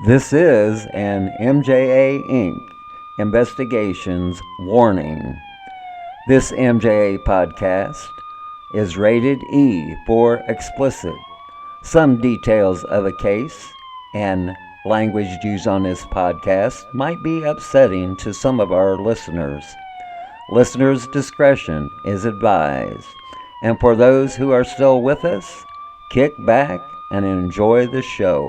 This is an MJA Inc. Investigations warning. This MJA podcast is rated E for explicit. Some details of a case and language used on this podcast might be upsetting to some of our listeners. Listeners' discretion is advised. And for those who are still with us, kick back and enjoy the show.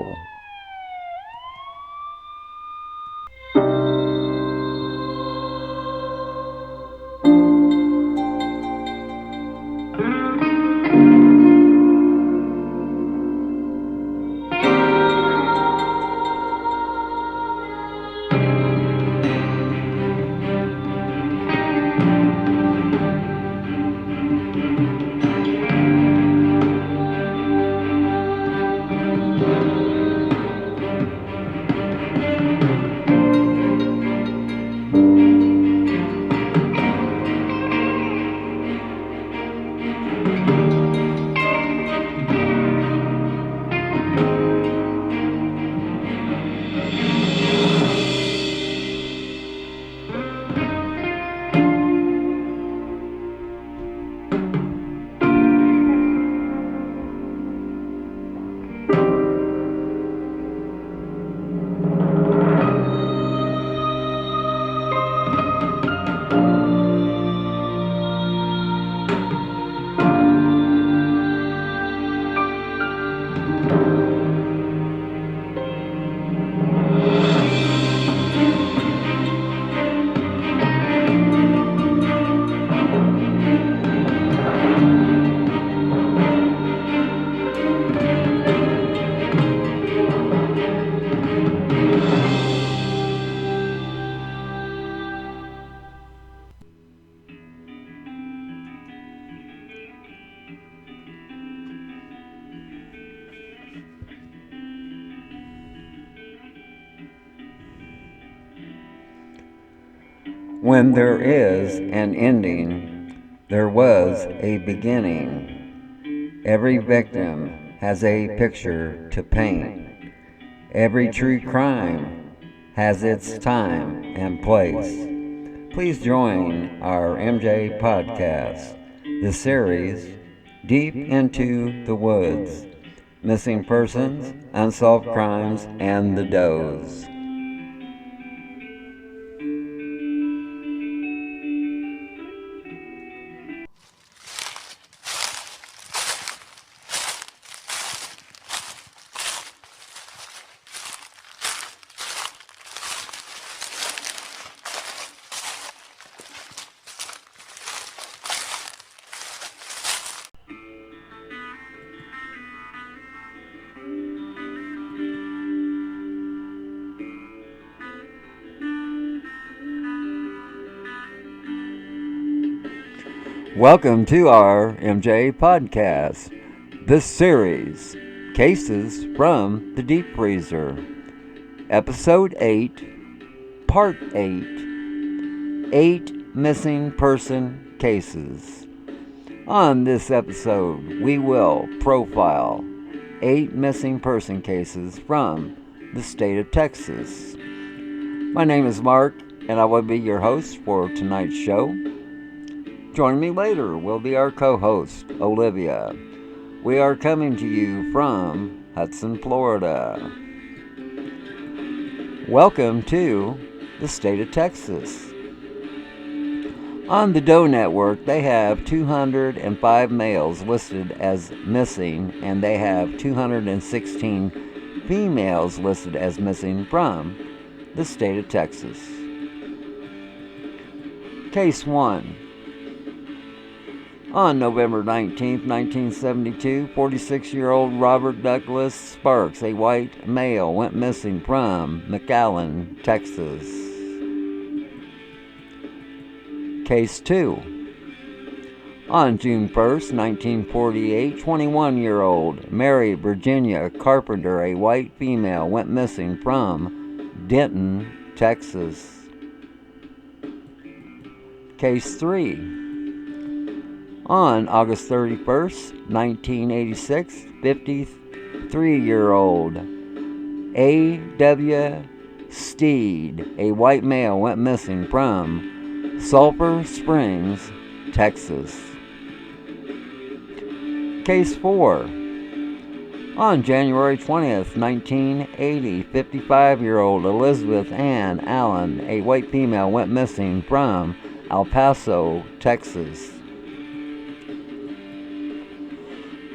When there is an ending, there was a beginning. Every victim has a picture to paint. Every true crime has its time and place. Please join our MJ podcast, the series Deep into the Woods, Missing Persons, Unsolved Crimes, and the Does. Welcome to our MJ podcast. This series, Cases from the Deep Freezer, Episode 8, Part 8, 8 Missing Person Cases. On this episode, we will profile 8 missing person cases from the state of Texas. My name is Mark, and I will be your host for tonight's show. Joining me later will be our co-host, Olivia. We are coming to you from Hudson, Florida. Welcome to the state of Texas. On the Doe Network, they have 205 males listed as missing, and they have 216 females listed as missing from the state of Texas. Case 1. On November 19, 1972, 46-year-old Robert Douglas Sparks, a white male, went missing from McAllen, Texas. Case 2. On June 1, 1948, 21-year-old Mary Virginia Carpenter, a white female, went missing from Denton, Texas. Case 3. On August 31st, 1986, 53-year-old A.W. Steed, a white male, went missing from Sulphur Springs, Texas. Case 4. On January 20th, 1980, 55-year-old Elizabeth Ann Allen, a white female, went missing from El Paso, Texas.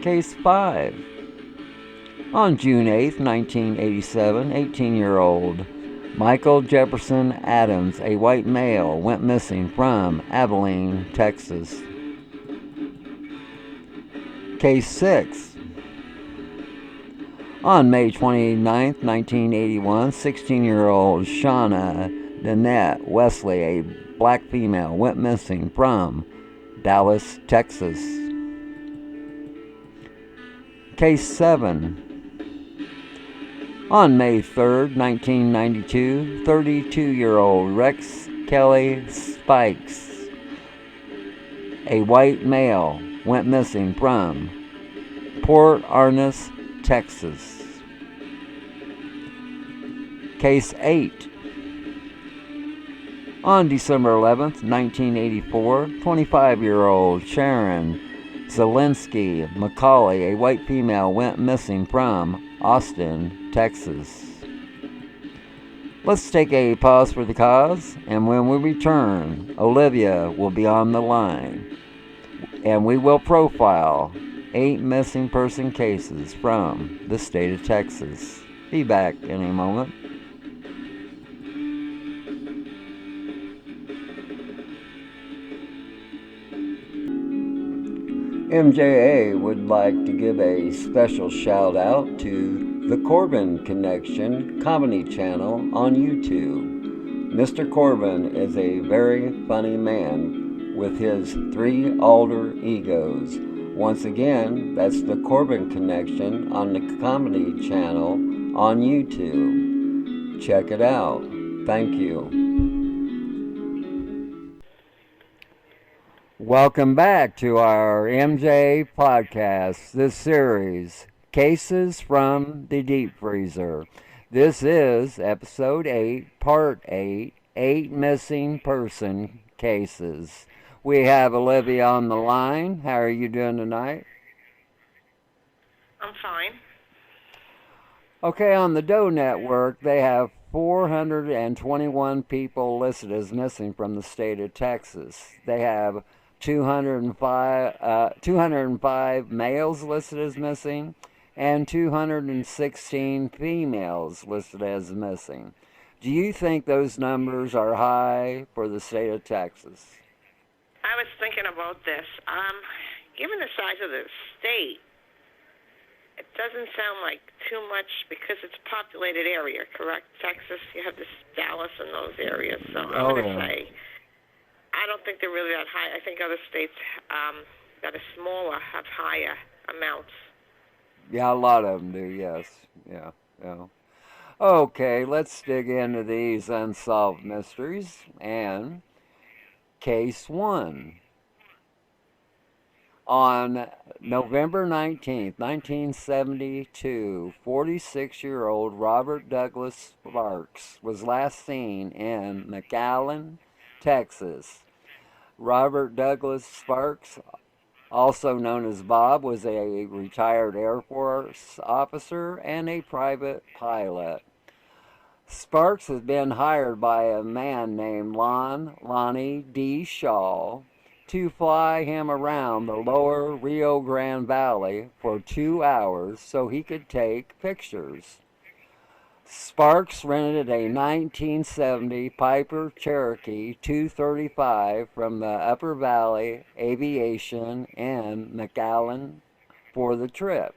Case 5. On June 8, 1987, 18-year-old Michael Jefferson Adams, a white male, went missing from Abilene, Texas. Case 6. On May 29, 1981, 16-year-old Shauna Nanette Wesley, a black female, went missing from Dallas, Texas. Case 7. On May 3, 1992, 32-year-old Rex Kelly Spikes, a white male, went missing from Port Arneson, Texas. Case 8. On December 11th, 1984, 25-year-old Sharon Zelinsky McCauley, a white female, went missing from Austin, Texas. Let's take a pause for the cause, and when we return, Olivia will be on the line, and we will profile 8 missing person cases from the state of Texas. Be back in a moment. MJA would like to give a special shout out to the Corbin Connection comedy channel on YouTube. Mr. Corbin is a very funny man with his 3 alter egos. Once again, that's the Corbin Connection on the comedy channel on YouTube. Check it out. Thank you. Welcome back to our MJ podcast, this series, Cases from the Deep Freezer. This is episode 8, part 8, 8 missing person cases. We have Olivia on the line. How are you doing tonight? I'm fine. Okay, on the Doe Network, they have 421 people listed as missing from the state of Texas. They have 205 males listed as missing and 216 females listed as missing. Do you think those numbers are high for the state of Texas? I was thinking about this. Given the size of the state, it doesn't sound like too much because it's a populated area, correct? Texas, you have this Dallas and those areas. So I'm going to say I don't think they're really that high. I think other states that are smaller have higher amounts. Yeah, a lot of them do, yes. Yeah. Okay, let's dig into these unsolved mysteries. And case 1. On November 19th, 1972, 46-year-old Robert Douglas Sparks was last seen in McAllen, Texas. Robert Douglas Sparks, also known as Bob, was a retired Air Force officer and a private pilot. Sparks has been hired by a man named Lonnie D. Shaw to fly him around the lower Rio Grande Valley for 2 hours so he could take pictures. Sparks rented a 1970 Piper Cherokee 235 from the Upper Valley Aviation in McAllen for the trip.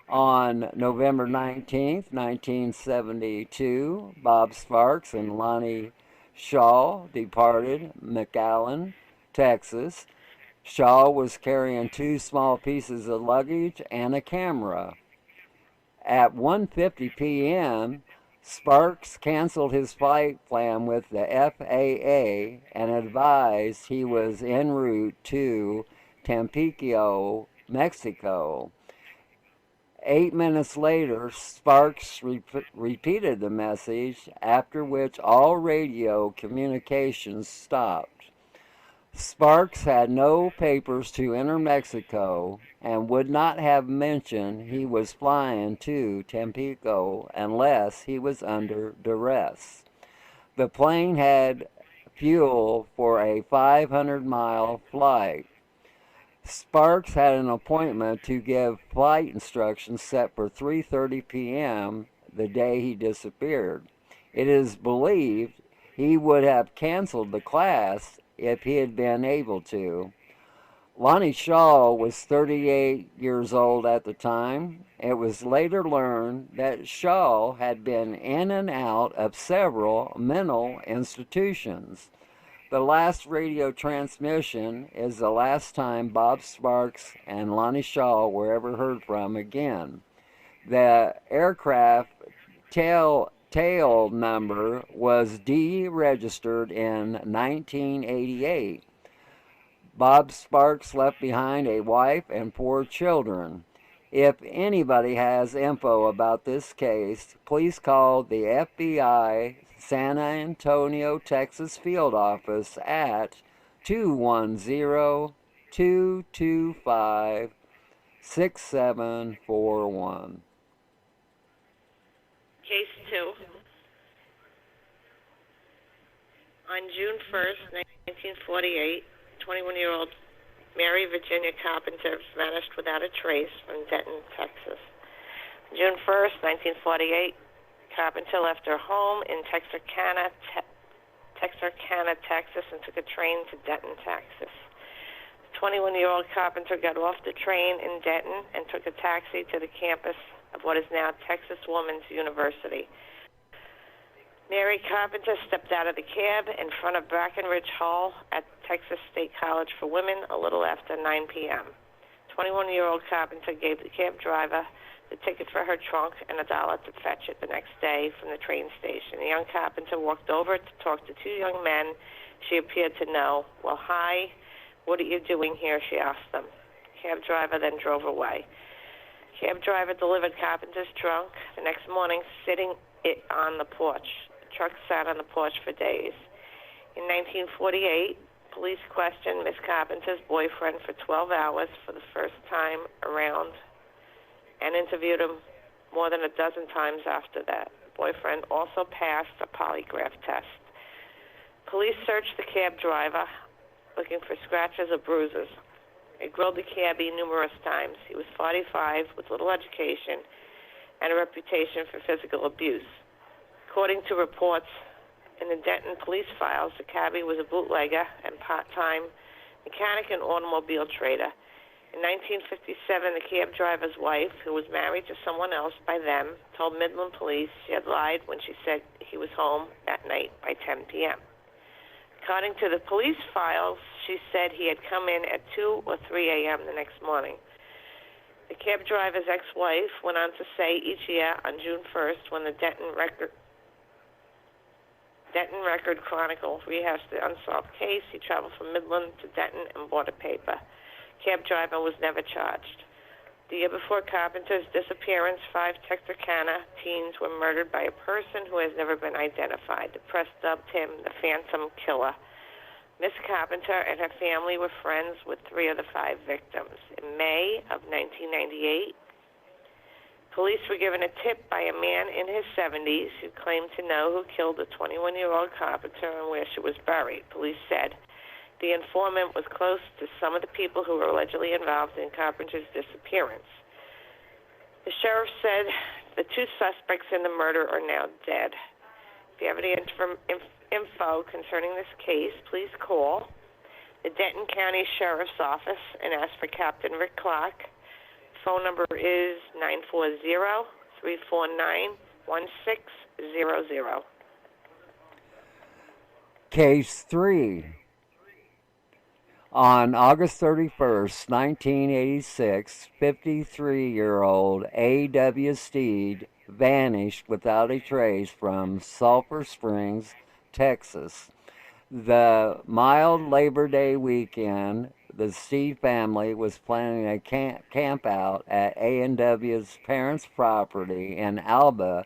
On November 19, 1972, Bob Sparks and Lonnie Shaw departed McAllen, Texas. Shaw was carrying 2 small pieces of luggage and a camera. At 1:50 p.m., Sparks canceled his flight plan with the FAA and advised he was en route to Tampico, Mexico. 8 minutes later, Sparks repeated the message, after which all radio communications stopped. Sparks had no papers to enter Mexico and would not have mentioned he was flying to Tampico unless he was under duress. The plane had fuel for a 500-mile flight. Sparks had an appointment to give flight instructions set for 3:30 p.m. the day he disappeared. It is believed he would have canceled the class if he had been able to. Lonnie Shaw was 38 years old at the time. It was later learned that Shaw had been in and out of several mental institutions. The last radio transmission is the last time Bob Sparks and Lonnie Shaw were ever heard from again. The aircraft tail number was deregistered in 1988. Bob Sparks left behind a wife and 4 children. If anybody has info about this case, please call the FBI San Antonio, Texas field office at 210-225-6741. Case 2. On June 1st, 1948, 21-year-old Mary Virginia Carpenter vanished without a trace from Denton, Texas. June 1st, 1948, Carpenter left her home in Texarkana, Texas, and took a train to Denton, Texas. The 21-year-old Carpenter got off the train in Denton and took a taxi to the campus of what is now Texas Woman's University. Mary Carpenter stepped out of the cab in front of Brackenridge Hall at Texas State College for Women a little after 9 p.m. 21-year-old Carpenter gave the cab driver the ticket for her trunk and $1 to fetch it the next day from the train station. The young Carpenter walked over to talk to 2 young men she appeared to know. "Well, hi, what are you doing here?" she asked them. Cab driver then drove away. Cab driver delivered Carpenter's trunk the next morning, sitting it on the porch. The truck sat on the porch for days. In 1948, police questioned Miss Carpenter's boyfriend for 12 hours for the first time around and interviewed him more than a dozen times after that. The boyfriend also passed a polygraph test. Police searched the cab driver looking for scratches or bruises. They grilled the cabbie numerous times. He was 45 with little education and a reputation for physical abuse. According to reports in the Denton police files, the cabbie was a bootlegger and part-time mechanic and automobile trader. In 1957, the cab driver's wife, who was married to someone else by them, told Midland police she had lied when she said he was home that night by 10 p.m. According to the police files, she said he had come in at 2 or 3 a.m. the next morning. The cab driver's ex-wife went on to say each year on June 1st, when the Denton Record Chronicle rehashed the unsolved case, he traveled from Midland to Denton and bought a paper. Cab driver was never charged. The year before Carpenter's disappearance, 5 Texarkana teens were murdered by a person who has never been identified. The press dubbed him the Phantom Killer. Miss Carpenter and her family were friends with 3 of the 5 victims. In May of 1998, police were given a tip by a man in his 70s who claimed to know who killed the 21-year-old Carpenter and where she was buried. Police said the informant was close to some of the people who were allegedly involved in Carpenter's disappearance. The sheriff said the 2 suspects in the murder are now dead. If you have any info concerning this case, please call the Denton County Sheriff's Office and ask for Captain Rick Clark. Phone number is 940-349-1600. Case 3. On August 31st, 1986, 53-year-old A.W. Steed vanished without a trace from Sulphur Springs, Texas. The mild Labor Day weekend the Steed family was planning a camp out at A&W's parents' property in Alba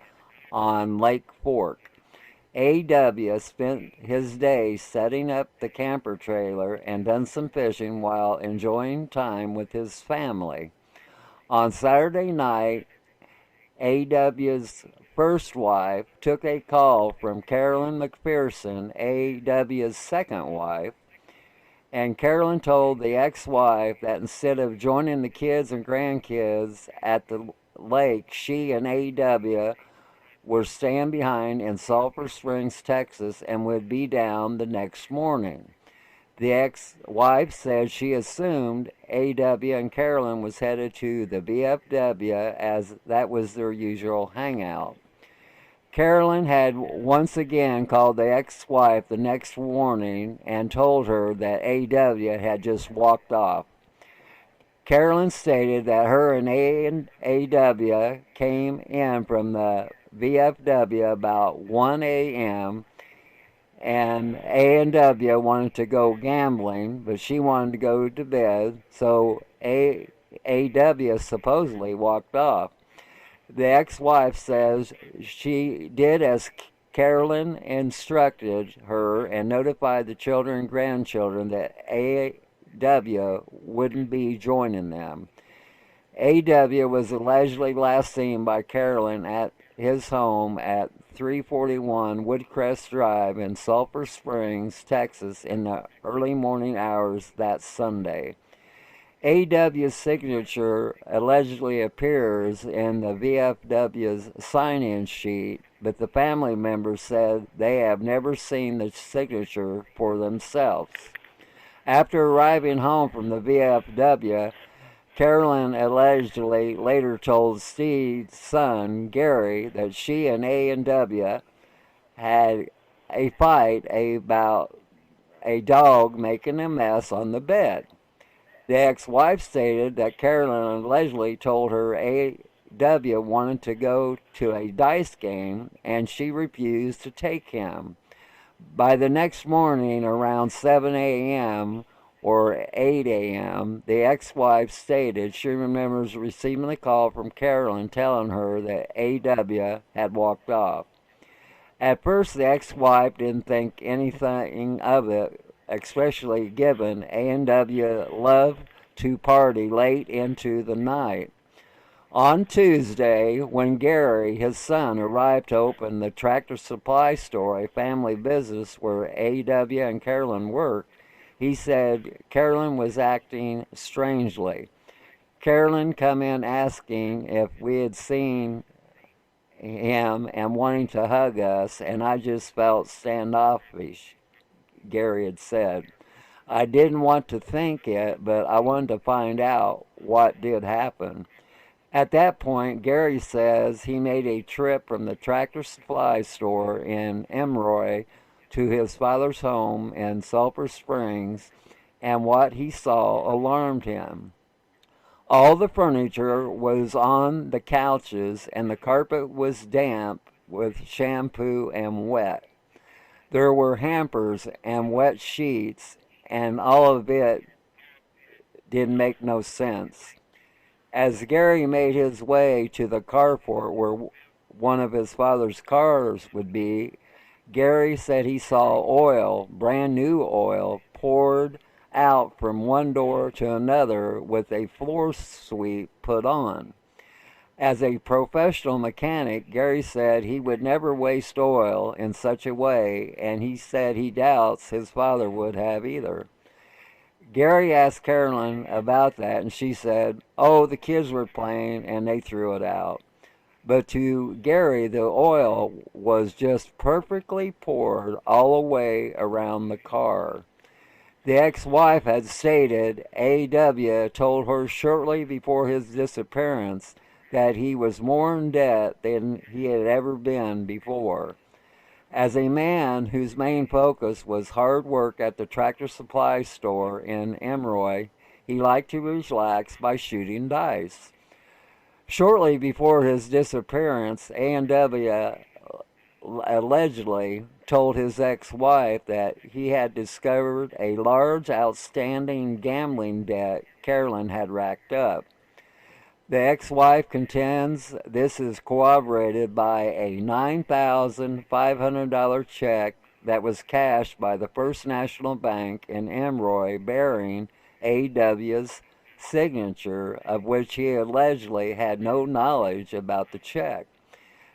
on Lake Fork. A.W. spent his day setting up the camper trailer and done some fishing while enjoying time with his family. On Saturday night, A.W.'s first wife took a call from Carolyn McPherson, A.W.'s second wife, and Carolyn told the ex-wife that instead of joining the kids and grandkids at the lake, she and A.W. were staying behind in Sulphur Springs, Texas, and would be down the next morning. The ex-wife said she assumed A.W. and Carolyn was headed to the VFW as that was their usual hangout. Carolyn had once again called the ex-wife the next morning and told her that A.W. had just walked off. Carolyn stated that her and A.W. came in from the VFW about 1 a.m. and A&W wanted to go gambling, but she wanted to go to bed, so A.W. supposedly walked off. The ex-wife says she did as Carolyn instructed her and notified the children and grandchildren that A.W. wouldn't be joining them. A.W. was allegedly last seen by Carolyn at his home at 341 Woodcrest Drive in Sulphur Springs, Texas, in the early morning hours that Sunday. A.W.'s signature allegedly appears in the VFW's sign-in sheet, but the family members said they have never seen the signature for themselves. After arriving home from the VFW, Carolyn allegedly later told Steve's son, Gary, that she and A&W had a fight about a dog making a mess on the bed. The ex-wife stated that Carolyn allegedly told her A.W. wanted to go to a dice game and she refused to take him. By the next morning, around 7 a.m. or 8 a.m., the ex-wife stated she remembers receiving a call from Carolyn telling her that A.W. had walked off. At first, the ex-wife didn't think anything of it, especially given A&W loved to party late into the night. On Tuesday, when Gary, his son, arrived to open the Tractor Supply Store, a family business where A.W. and Carolyn worked, he said Carolyn was acting strangely. Carolyn come in asking if we had seen him and wanting to hug us, and I just felt standoffish, Gary had said. I didn't want to think it, but I wanted to find out what did happen. At that point, Gary says he made a trip from the Tractor Supply Store in Emroy to his father's home in Sulphur Springs, and what he saw alarmed him. All the furniture was on the couches, and the carpet was damp with shampoo and wet. There were hampers and wet sheets, and all of it didn't make no sense. As Gary made his way to the carport where one of his father's cars would be, Gary said he saw oil, brand new oil, poured out from one door to another with a floor sweep put on. As a professional mechanic, Gary said he would never waste oil in such a way, and he said he doubts his father would have either. Gary asked Carolyn about that, and she said, "Oh, the kids were playing and they threw it out." But to Gary, the oil was just perfectly poured all the way around the car. The ex-wife had stated A.W. told her shortly before his disappearance that he was more in debt than he had ever been before. As a man whose main focus was hard work at the Tractor Supply Store in Emroy, he liked to relax by shooting dice. Shortly before his disappearance, A&W allegedly told his ex-wife that he had discovered a large outstanding gambling debt Carolyn had racked up. The ex-wife contends this is corroborated by a $9,500 check that was cashed by the First National Bank in Emroy bearing A.W.'s signature, of which he allegedly had no knowledge about the check.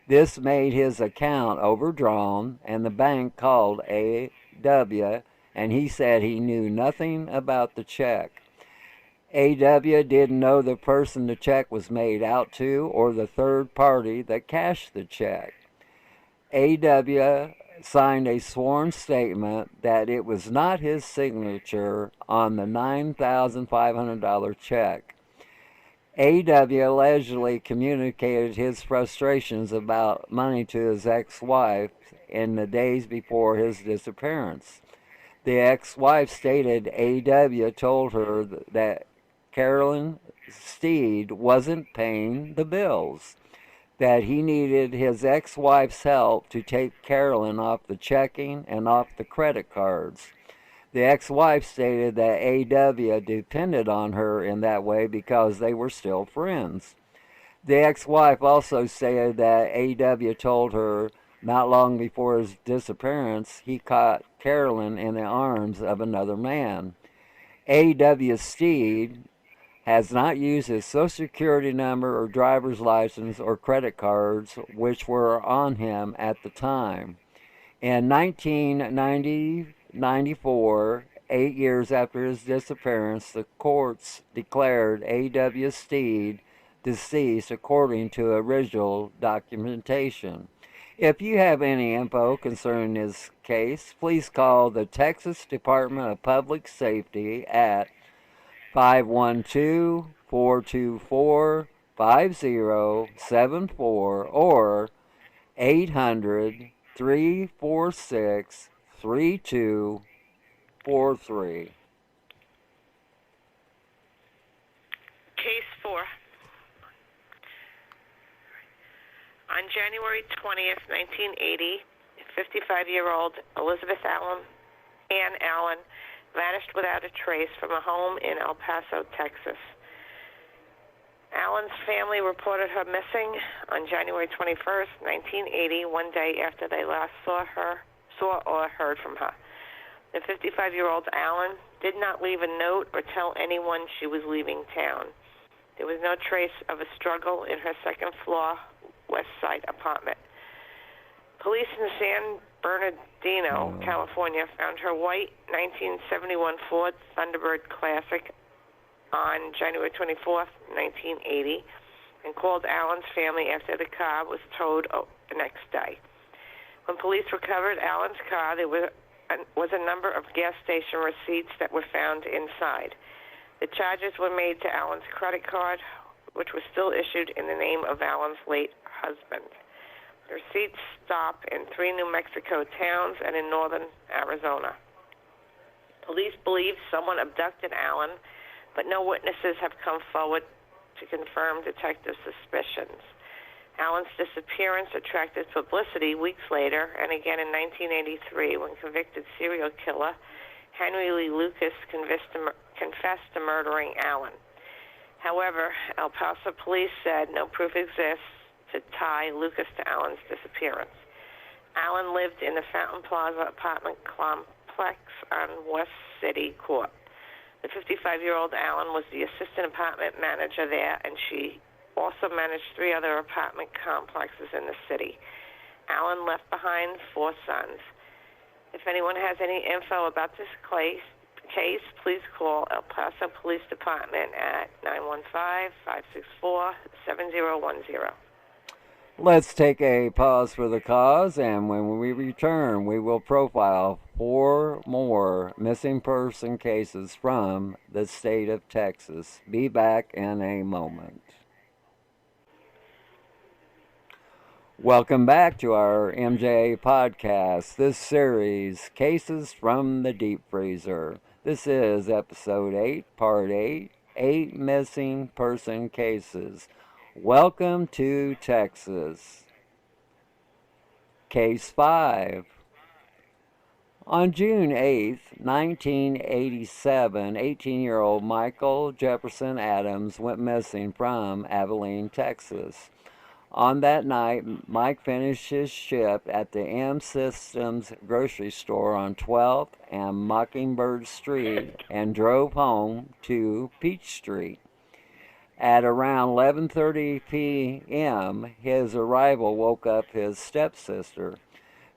This made his account overdrawn, and the bank called A.W., and he said he knew nothing about the check. A.W. didn't know the person the check was made out to or the third party that cashed the check. A.W. signed a sworn statement that it was not his signature on the $9,500 check. A.W. allegedly communicated his frustrations about money to his ex-wife in the days before his disappearance. The ex-wife stated A.W. told her that Carolyn Steed wasn't paying the bills, that he needed his ex-wife's help to take Carolyn off the checking and off the credit cards. The ex-wife stated that A.W. depended on her in that way because they were still friends. The ex-wife also stated that A.W. told her not long before his disappearance he caught Carolyn in the arms of another man. A.W. Steed has not used his Social Security number or driver's license or credit cards which were on him at the time. In 1994, 8 years after his disappearance, the courts declared A.W. Steed deceased according to original documentation. If you have any info concerning this case, please call the Texas Department of Public Safety at 512-424-5074 or 800-346-3243. Case 4. On January 20th, 1980, 55-year-old Elizabeth Ann Allen vanished without a trace from a home in El Paso, Texas. Allen's family reported her missing on January 21st, 1980, one day after they last saw or heard from her. The 55-year-old Allen did not leave a note or tell anyone she was leaving town. There was no trace of a struggle in her second-floor West Side apartment. Police in San Bernardino, California, found her white 1971 Ford Thunderbird Classic on January 24th, 1980, and called Allen's family after the car was towed the next day. When police recovered Allen's car, there was a number of gas station receipts that were found inside. The charges were made to Allen's credit card, which was still issued in the name of Allen's late husband. The receipts stop in 3 New Mexico towns and in northern Arizona. Police believe someone abducted Allen, but no witnesses have come forward to confirm detectives' suspicions. Allen's disappearance attracted publicity weeks later, and again in 1983 when convicted serial killer Henry Lee Lucas confessed to murdering Allen. However, El Paso police said no proof exists to tie Lucas to Allen's disappearance. Allen lived in the Fountain Plaza apartment complex on West City Court. The 55-year-old Allen was the assistant apartment manager there, and she also managed 3 other apartment complexes in the city. Allen left behind 4 sons. If anyone has any info about this case, please call El Paso Police Department at 915-564-7010. Let's take a pause for the cause, and when we return, we will profile 4 more missing person cases from the state of Texas. Be back in a moment. Welcome back to our MJ podcast. This series, Cases from the Deep Freezer. This is episode 8, part 8, 8 missing person cases. Welcome to Texas. Case 5. On June 8, 1987, 18-year-old Michael Jefferson Adams went missing from Abilene, Texas. On that night, Mike finished his shift at the M Systems grocery store on 12th and Mockingbird Street and drove home to Peach Street. At around 11:30 p.m., his arrival woke up his stepsister.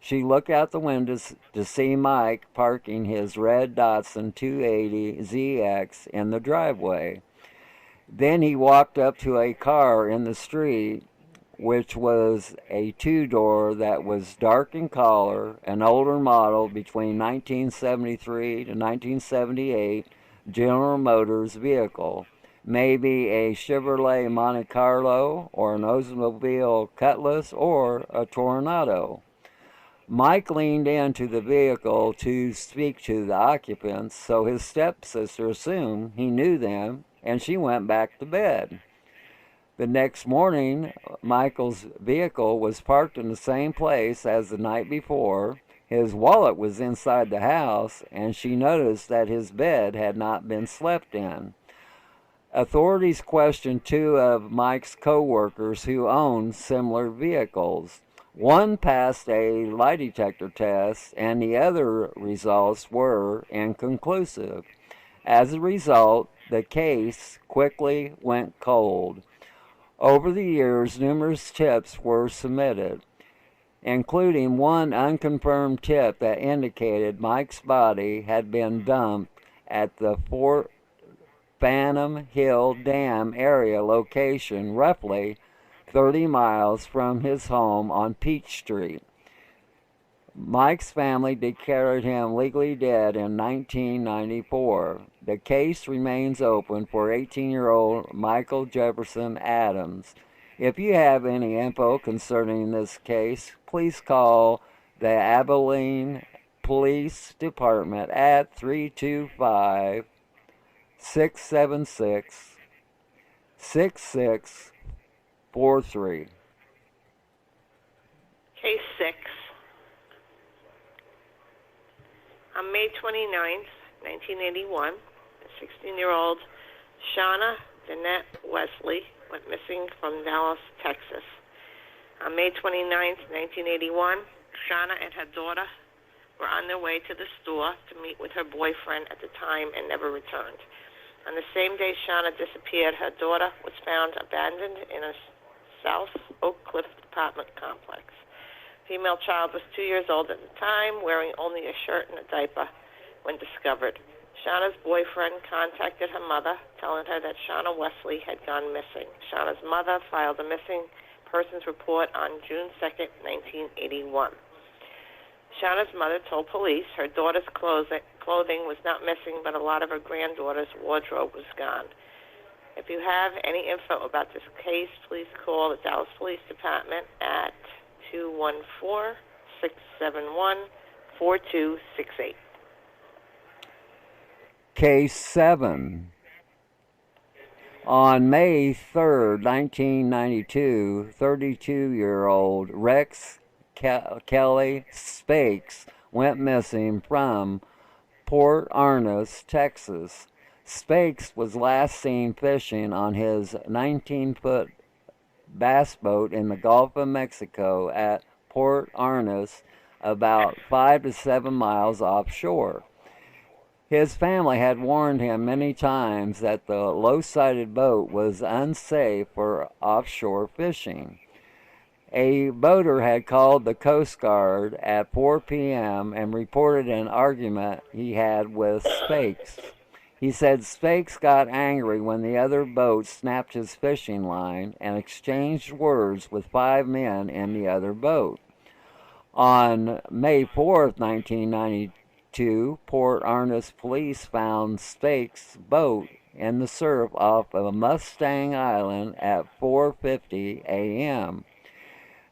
She looked out the windows to see Mike parking his red Datsun 280ZX in the driveway. Then he walked up to a car in the street, which was a two-door that was dark in color, an older model between 1973 to 1978 General Motors vehicle, maybe a Chevrolet Monte Carlo or an Oldsmobile Cutlass or a Tornado. Mike leaned into the vehicle to speak to the occupants, so his stepsister assumed he knew them, and she went back to bed. The next morning, Michael's vehicle was parked in the same place as the night before. His wallet was inside the house, and she noticed that his bed had not been slept in. Authorities questioned two of Mike's co-workers who owned similar vehicles. One passed a lie detector test, and the other results were inconclusive. As a result, the case quickly went cold. Over the years, numerous tips were submitted, including one unconfirmed tip that indicated Mike's body had been dumped at the Fort Phantom Hill Dam area location, roughly 30 miles from his home on Peach Street. Mike's family declared him legally dead in 1994. The case remains open for 18-year-old Michael Jefferson Adams. If you have any info concerning this case, please call the Abilene Police Department at 325 676 6643. Case 6. On May 29th, 1981, a 16-year-old Shauna Danette Wesley went missing from Dallas, Texas. On May 29th, 1981, Shauna and her daughter were on their way to the store to meet with her boyfriend at the time and never returned. On the same day Shauna disappeared, her daughter was found abandoned in a South Oak Cliff apartment complex. Female child was 2 years old at the time, wearing only a shirt and a diaper when discovered. Shauna's boyfriend contacted her mother, telling her that Shauna Wesley had gone missing. Shauna's mother filed a missing persons report on June 2nd, 1981. Shauna's mother told police her daughter's clothing was not missing, but a lot of her granddaughter's wardrobe was gone. If you have any info about this case, please call the Dallas Police Department at 214-671-4268. Case 7. On May 3rd, 1992, 32-year-old Rex Kelly Spakes went missing from Port Arnes, Texas. Spakes was last seen fishing on his 19-foot bass boat in the Gulf of Mexico at Port Arnes, about 5 to 7 miles offshore. His family had warned him many times that the low-sided boat was unsafe for offshore fishing. A boater had called the Coast Guard at 4 p.m. and reported an argument he had with Spakes. He said Spakes got angry when the other boat snapped his fishing line and exchanged words with 5 men in the other boat. On May 4th, 1992, Port Arnes police found Spakes' boat in the surf off of Mustang Island at 4:50 a.m.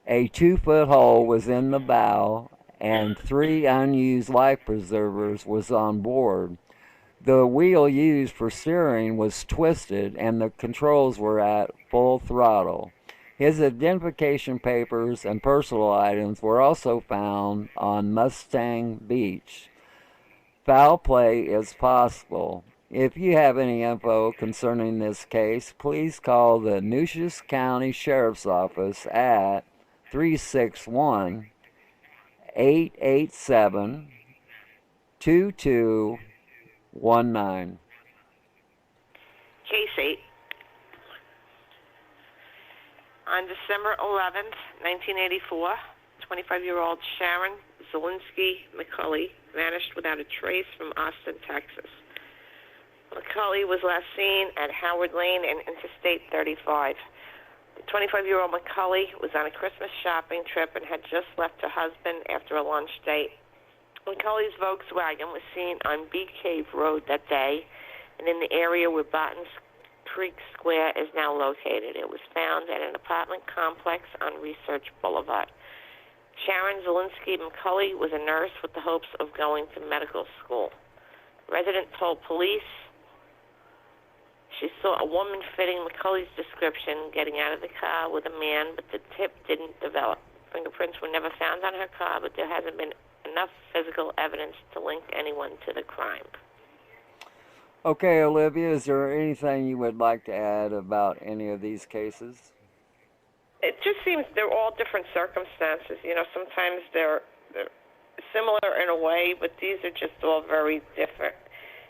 A 2-foot hole was in the bow, and 3 unused life preservers was on board. The wheel used for steering was twisted, and the controls were at full throttle. His identification papers and personal items were also found on Mustang Beach. Foul play is possible. If you have any info concerning this case, please call the Nueces County Sheriff's Office at 361 887 2219. Case 8. On December 11th, 1984, 25-year-old Sharon Zielinski McCulley vanished without a trace from Austin, Texas. McCulley was last seen at Howard Lane and Interstate 35. The 25-year-old McCulley was on a Christmas shopping trip and had just left her husband after a lunch date. McCulley's Volkswagen was seen on Bee Cave Road that day and in the area where Barton's Creek Square is now located. It was found at an apartment complex on Research Boulevard. Sharon Zielinski McCulley was a nurse with the hopes of going to medical school. A resident told police she saw a woman fitting McCulley's description getting out of the car with a man, but the tip didn't develop. Fingerprints were never found on her car, but there hasn't been enough physical evidence to link anyone to the crime. Okay, Olivia, is there anything you would like to add about any of these cases? It just seems they're all different circumstances. You know, sometimes they're similar in a way, but these are just all very different.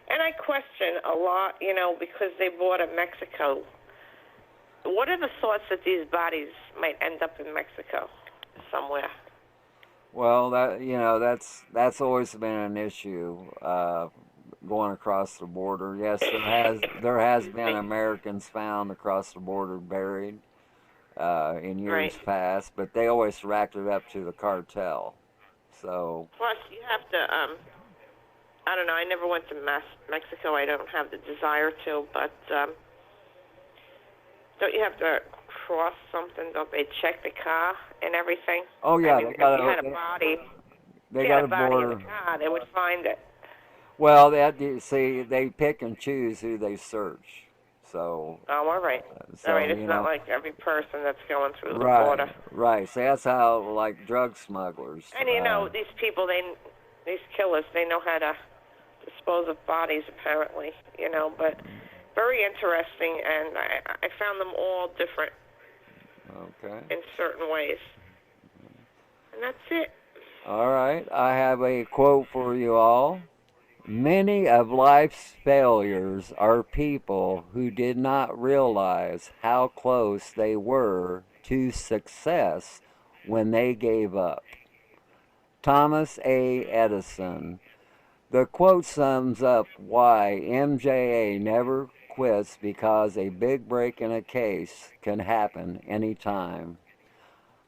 And I question a lot, you know, because they bought in Mexico. What are the thoughts that these bodies might end up in Mexico somewhere? Well, that's always been an issue, going across the border. Yes, there has been Americans found across the border buried in years past, but they always racked it up to the cartel. So plus, you have to. I don't know. I never went to Mexico. I don't have the desire to, but don't you have to cross something? Don't they check the car and everything? Oh yeah, I mean, if you had a body, they got a border in the car, they would find it. Well, they pick and choose who they search. So. Oh, all right. So, all right. It's not like every person that's going through the border. Right. So that's how, like, drug smugglers. And you know, these people, these killers, they know how to dispose of bodies, apparently. You know, but very interesting, and I found them all different. Okay. In certain ways. And that's it. All right. I have a quote for you all. Many of life's failures are people who did not realize how close they were to success when they gave up. Thomas A. Edison. The quote sums up why MJA never quits, because a big break in a case can happen anytime.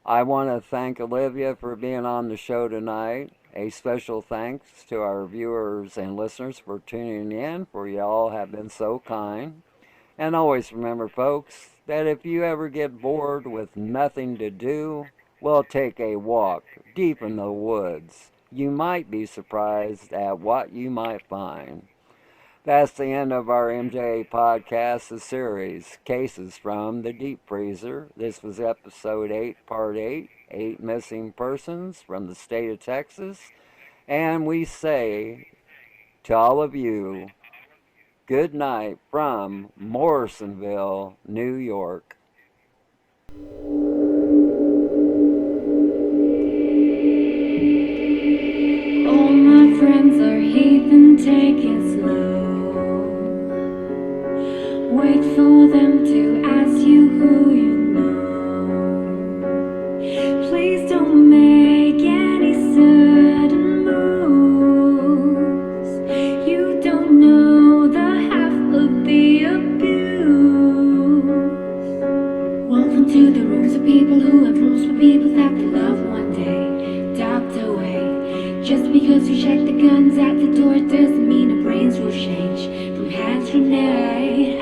I want to thank Olivia for being on the show tonight. A special thanks to our viewers and listeners for tuning in, for y'all have been so kind. And always remember, folks, that if you ever get bored with nothing to do, well, take a walk deep in the woods. You might be surprised at what you might find. That's the end of our MJA podcast, the series, Cases from the Deep Freezer. This was episode 8, part 8, 8 missing persons from the state of Texas. And we say to all of you, good night from Morrisonville, New York. All my friends are heathen, take it slow. Wait for them to ask you who you know. Please don't make any sudden moves. You don't know the half of the abuse. Welcome to the rooms of people who have rules for people that they love one day docked away. Just because you check the guns at the door doesn't mean the brains will change from hand to grenade.